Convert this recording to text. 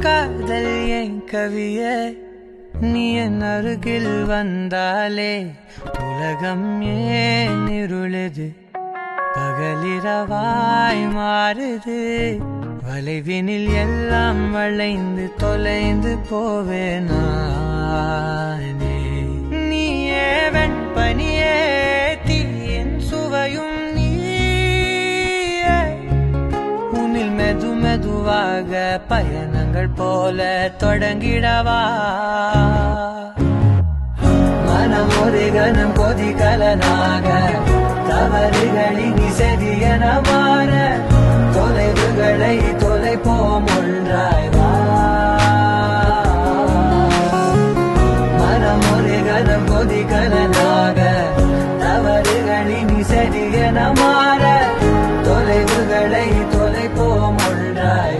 காதல் என் கவியே நீ என் அருகில் வந்தாலே உலகம் ஏன் இருளுது பகலிரவாய் மாறுது வளைவினில் எல்லாம் வளைந்து தொலைந்து போவேனானே நீயே வெண்பனியே தீயின் சுவையும் நீயே உன்னில் மெது மெதுவாக பயணங்கள் போல தொடங்கிடவா மனம் ஒரு கணம் கொதிகலனாக தவறுகளின் செதியன மாற தொலைவுகளை தொலைப்போம் ஒன்றாய் வா மனம் ஒரு கணம் கொதிகலனாக தவறுகளின் செதியன மாற தொலைவுகளை தொலைப்போம் ஒன்றாய்